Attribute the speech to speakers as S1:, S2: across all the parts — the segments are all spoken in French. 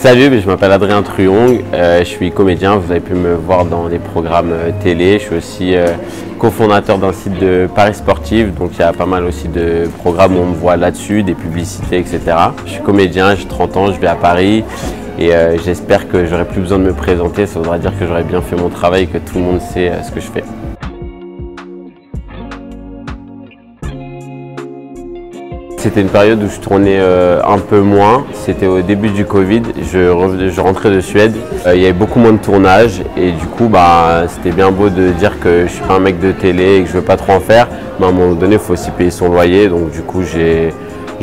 S1: Salut, je m'appelle Adrien Truong, je suis comédien, vous avez pu me voir dans des programmes télé. Je suis aussi cofondateur d'un site de paris sportifs, donc il y a pas mal aussi de programmes où on me voit là-dessus, des publicités, etc. Je suis comédien, j'ai 30 ans, je vis à Paris et j'espère que j'aurai plus besoin de me présenter. Ça voudra dire que j'aurai bien fait mon travail et que tout le monde sait ce que je fais. C'était une période où je tournais un peu moins, c'était au début du Covid, je rentrais de Suède, il y avait beaucoup moins de tournages et du coup c'était bien beau de dire que je ne suis pas un mec de télé et que je ne veux pas trop en faire, mais à un moment donné il faut aussi payer son loyer, donc du coup j'ai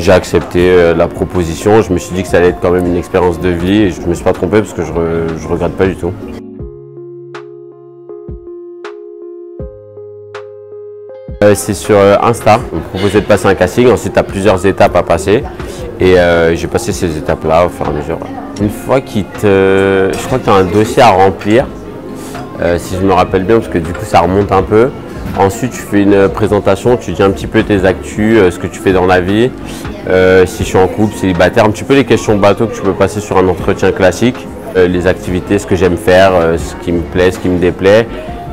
S1: accepté la proposition. Je me suis dit que ça allait être quand même une expérience de vie et je ne me suis pas trompé parce que je ne regrette pas du tout. C'est sur Insta, on me proposait de passer un casting, ensuite tu as plusieurs étapes à passer et j'ai passé ces étapes-là au fur et à mesure. Une fois je crois que tu as un dossier à remplir, si je me rappelle bien, parce que du coup ça remonte un peu. Ensuite tu fais une présentation, tu dis un petit peu tes actus, ce que tu fais dans la vie, si je suis en couple, célibataire, un petit peu les questions bateau que tu peux passer sur un entretien classique, les activités, ce que j'aime faire, ce qui me plaît, ce qui me déplaît.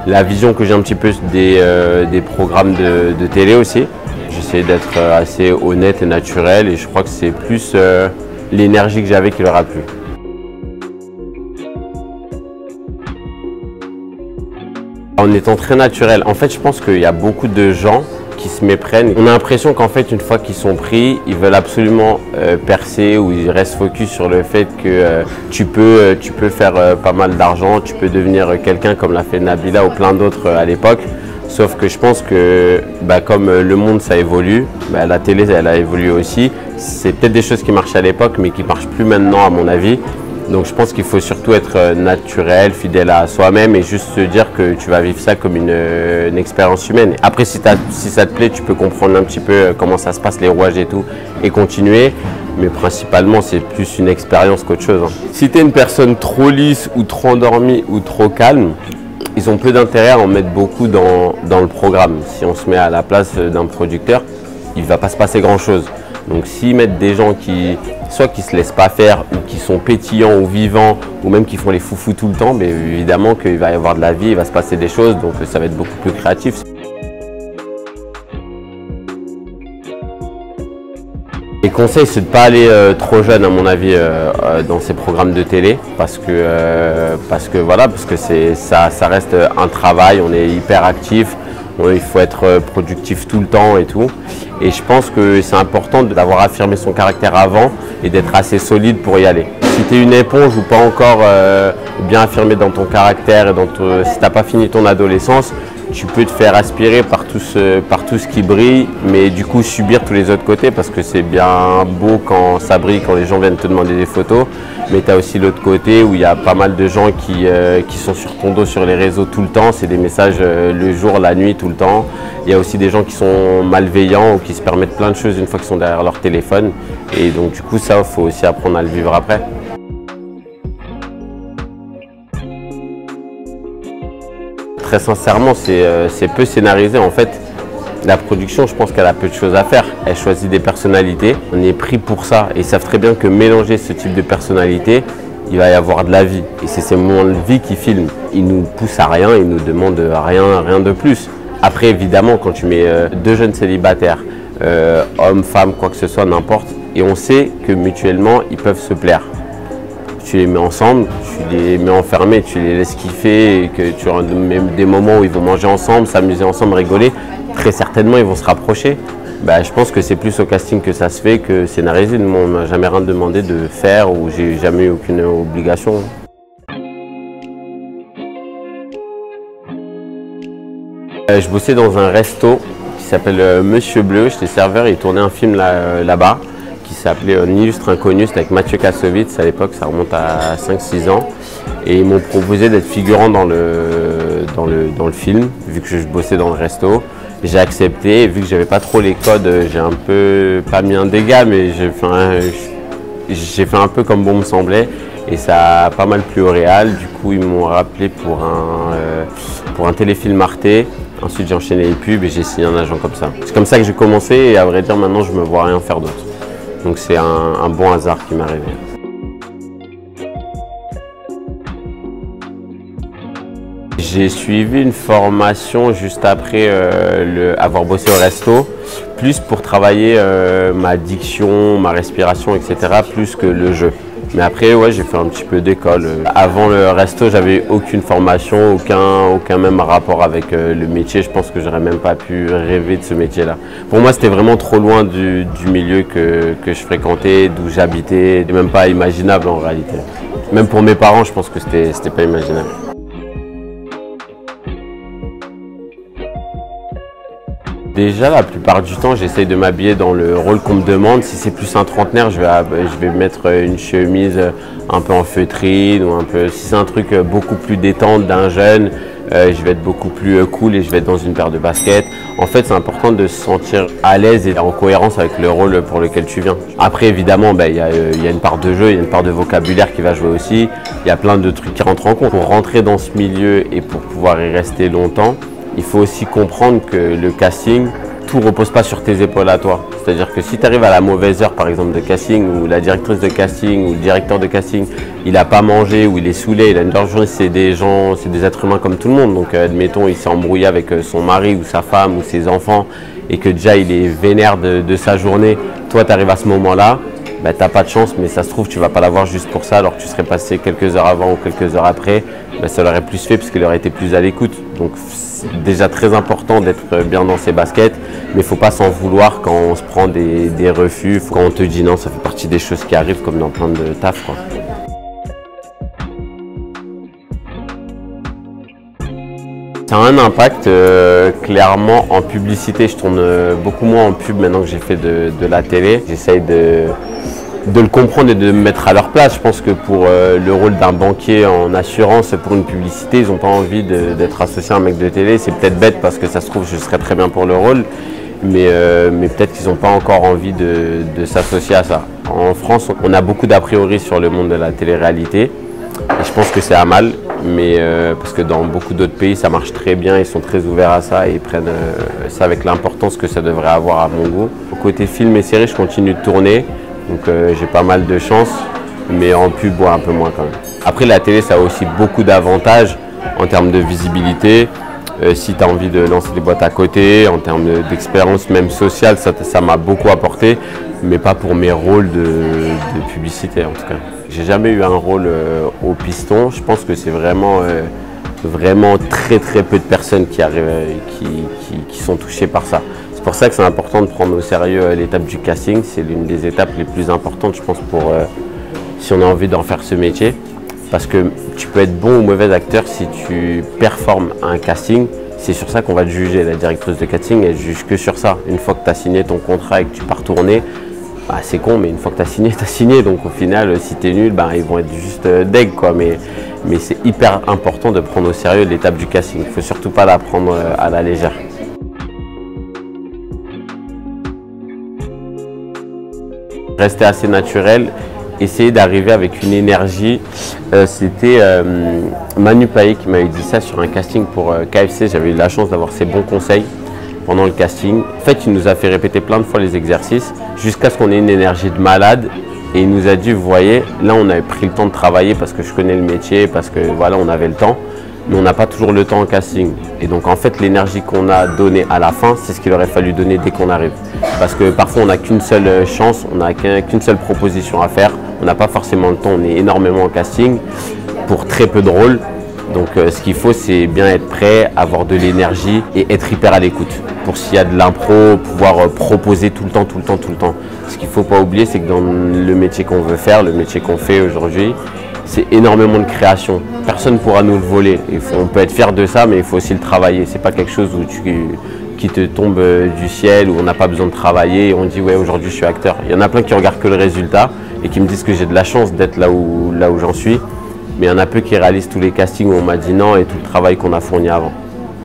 S1: La vision que j'ai un petit peu des programmes de télé aussi. J'essaie d'être assez honnête et naturel et je crois que c'est plus l'énergie que j'avais qui leur a plu. En étant très naturel, en fait je pense qu'il y a beaucoup de gens qui se méprennent. On a l'impression qu'en fait une fois qu'ils sont pris, ils veulent absolument percer ou ils restent focus sur le fait que tu peux faire pas mal d'argent, tu peux devenir quelqu'un comme l'a fait Nabila ou plein d'autres à l'époque. Sauf que je pense que comme le monde ça évolue, la télé elle a évolué aussi. C'est peut-être des choses qui marchaient à l'époque mais qui ne marchent plus maintenant à mon avis. Donc je pense qu'il faut surtout être naturel, fidèle à soi-même et juste se dire que tu vas vivre ça comme une expérience humaine. Après si ça te plaît, tu peux comprendre un petit peu comment ça se passe, les rouages et tout, et continuer. Mais principalement c'est plus une expérience qu'autre chose. Si tu es une personne trop lisse ou trop endormie ou trop calme, ils ont peu d'intérêt à en mettre beaucoup dans le programme. Si on se met à la place d'un producteur, il ne va pas se passer grand-chose. Donc s'ils mettent des gens soit qui ne se laissent pas faire ou qui sont pétillants ou vivants ou même qui font les foufous tout le temps, mais évidemment qu'il va y avoir de la vie, il va se passer des choses, donc ça va être beaucoup plus créatif. Les conseils, c'est de ne pas aller trop jeune à mon avis dans ces programmes de télé parce que ça reste un travail, on est hyper actif. Il faut être productif tout le temps et tout. Et je pense que c'est important d'avoir affirmé son caractère avant et d'être assez solide pour y aller. Si tu es une éponge ou pas encore bien affirmé dans ton caractère et si tu n'as pas fini ton adolescence, tu peux te faire aspirer par tout ce qui brille, mais du coup subir tous les autres côtés parce que c'est bien beau quand ça brille, quand les gens viennent te demander des photos, mais tu as aussi l'autre côté où il y a pas mal de gens qui sont sur ton dos sur les réseaux tout le temps, c'est des messages le jour, la nuit, tout le temps. Il y a aussi des gens qui sont malveillants ou qui se permettent plein de choses une fois qu'ils sont derrière leur téléphone et donc du coup ça, il faut aussi apprendre à le vivre après. Très sincèrement, c'est peu scénarisé. En fait, la production, je pense qu'elle a peu de choses à faire. Elle choisit des personnalités. On est pris pour ça. Et ils savent très bien que mélanger ce type de personnalité, il va y avoir de la vie. Et c'est ces moments de vie qui filment. Ils nous poussent à rien, ils nous demandent rien de plus. Après, évidemment, quand tu mets deux jeunes célibataires, hommes, femmes, quoi que ce soit, n'importe, et on sait que mutuellement, ils peuvent se plaire. Tu les mets ensemble, tu les mets enfermés, tu les laisses kiffer et que tu as des moments où ils vont manger ensemble, s'amuser ensemble, rigoler, très certainement ils vont se rapprocher. Je pense que c'est plus au casting que ça se fait que scénarisé. Moi, on ne m'a jamais rien demandé de faire ou j'ai jamais eu aucune obligation. Je bossais dans un resto qui s'appelle Monsieur Bleu, j'étais serveur et il tournait un film là-bas. Qui s'appelait Un illustre inconnu, c'était avec Mathieu Kassovitz à l'époque, ça remonte à 5-6 ans. Et ils m'ont proposé d'être figurant dans le film, vu que je bossais dans le resto. J'ai accepté, et vu que j'avais pas trop les codes, j'ai un peu, pas mis un dégât, mais j'ai fait un peu comme bon me semblait. Et ça a pas mal plu au réal, du coup ils m'ont rappelé pour un téléfilm Arte. Ensuite j'ai enchaîné les pubs et j'ai signé un agent comme ça. C'est comme ça que j'ai commencé et à vrai dire maintenant je me vois rien faire d'autre. Donc c'est un bon hasard qui m'est arrivé. J'ai suivi une formation juste après avoir bossé au resto, plus pour travailler ma diction, ma respiration, etc., plus que le jeu. Mais après, ouais, j'ai fait un petit peu d'école. Avant le resto, j'avais aucune formation, aucun même rapport avec le métier. Je pense que j'aurais même pas pu rêver de ce métier-là. Pour moi, c'était vraiment trop loin du milieu que je fréquentais, d'où j'habitais. C'était même pas imaginable en réalité. Même pour mes parents, je pense que c'était pas imaginable. Déjà, la plupart du temps, j'essaye de m'habiller dans le rôle qu'on me demande. Si c'est plus un trentenaire, je vais mettre une chemise un peu en feutrine ou un peu. Si c'est un truc beaucoup plus détente d'un jeune, je vais être beaucoup plus cool et je vais être dans une paire de baskets. En fait, c'est important de se sentir à l'aise et en cohérence avec le rôle pour lequel tu viens. Après, évidemment, il y a une part de jeu, il y a une part de vocabulaire qui va jouer aussi. Il y a plein de trucs qui rentrent en compte. Pour rentrer dans ce milieu et pour pouvoir y rester longtemps, il faut aussi comprendre que le casting, tout ne repose pas sur tes épaules à toi. C'est-à-dire que si tu arrives à la mauvaise heure, par exemple, de casting, ou la directrice de casting, ou le directeur de casting, il n'a pas mangé, ou il est saoulé, il a une dure journée, c'est des gens, c'est des êtres humains comme tout le monde. Donc, admettons, il s'est embrouillé avec son mari, ou sa femme, ou ses enfants, et que déjà il est vénère de sa journée. Toi, tu arrives à ce moment-là, tu n'as pas de chance, mais ça se trouve, tu ne vas pas l'avoir juste pour ça, alors que tu serais passé quelques heures avant ou quelques heures après, ça l'aurait plus fait, parce qu'il aurait été plus à l'écoute. Donc, c'est déjà très important d'être bien dans ses baskets, mais il ne faut pas s'en vouloir quand on se prend des refus, quand on te dit non, ça fait partie des choses qui arrivent comme dans plein de taf, quoi. Ça a un impact clairement en publicité. Je tourne beaucoup moins en pub maintenant que j'ai fait de la télé. J'essaye de le comprendre et de me mettre à leur place. Je pense que pour le rôle d'un banquier en assurance, pour une publicité, ils n'ont pas envie d'être associés à un mec de télé. C'est peut-être bête parce que ça se trouve, je serais très bien pour le rôle, mais peut-être qu'ils n'ont pas encore envie de s'associer à ça. En France, on a beaucoup d'a priori sur le monde de la télé-réalité. Et je pense que c'est à mal, mais parce que dans beaucoup d'autres pays, ça marche très bien, ils sont très ouverts à ça et ils prennent ça avec l'importance que ça devrait avoir à mon goût. Côté film et séries, je continue de tourner. Donc j'ai pas mal de chance, mais en pub, un peu moins quand même. Après, la télé, ça a aussi beaucoup d'avantages en termes de visibilité. Si tu as envie de lancer des boîtes à côté, en termes d'expérience même sociale, ça m'a beaucoup apporté, mais pas pour mes rôles de publicité en tout cas. J'ai jamais eu un rôle au piston. Je pense que c'est vraiment très peu de personnes qui arrivent, qui sont touchées par ça. C'est pour ça que c'est important de prendre au sérieux l'étape du casting. C'est l'une des étapes les plus importantes, je pense, si on a envie d'en faire ce métier. Parce que tu peux être bon ou mauvais acteur si tu performes à un casting. C'est sur ça qu'on va te juger. La directrice de casting, elle ne juge que sur ça. Une fois que tu as signé ton contrat et que tu pars tourner, c'est con, mais une fois que tu as signé, tu as signé. Donc au final, si tu es nul, ils vont être juste deg, quoi. Mais c'est hyper important de prendre au sérieux l'étape du casting. Il ne faut surtout pas la prendre à la légère. Rester assez naturel, essayer d'arriver avec une énergie. C'était Manu Payet qui m'avait dit ça sur un casting pour KFC. J'avais eu la chance d'avoir ses bons conseils pendant le casting. En fait, il nous a fait répéter plein de fois les exercices jusqu'à ce qu'on ait une énergie de malade. Et il nous a dit, vous voyez, là on avait pris le temps de travailler parce que je connais le métier, parce que voilà, on avait le temps. Mais on n'a pas toujours le temps en casting. Et donc en fait, l'énergie qu'on a donnée à la fin, c'est ce qu'il aurait fallu donner dès qu'on arrive. Parce que parfois, on n'a qu'une seule chance, on n'a qu'une seule proposition à faire. On n'a pas forcément le temps, on est énormément en casting pour très peu de rôles. Donc ce qu'il faut, c'est bien être prêt, avoir de l'énergie et être hyper à l'écoute. Pour s'il y a de l'impro, pouvoir proposer tout le temps. Ce qu'il ne faut pas oublier, c'est que dans le métier qu'on veut faire, le métier qu'on fait aujourd'hui, c'est énormément de création. Personne ne pourra nous le voler. On peut être fier de ça, mais il faut aussi le travailler. Ce n'est pas quelque chose qui te tombe du ciel, où on n'a pas besoin de travailler et on dit ouais, aujourd'hui je suis acteur. Il y en a plein qui regardent que le résultat et qui me disent que j'ai de la chance d'être là où j'en suis. Mais il y en a peu qui réalisent tous les castings où on m'a dit non et tout le travail qu'on a fourni avant.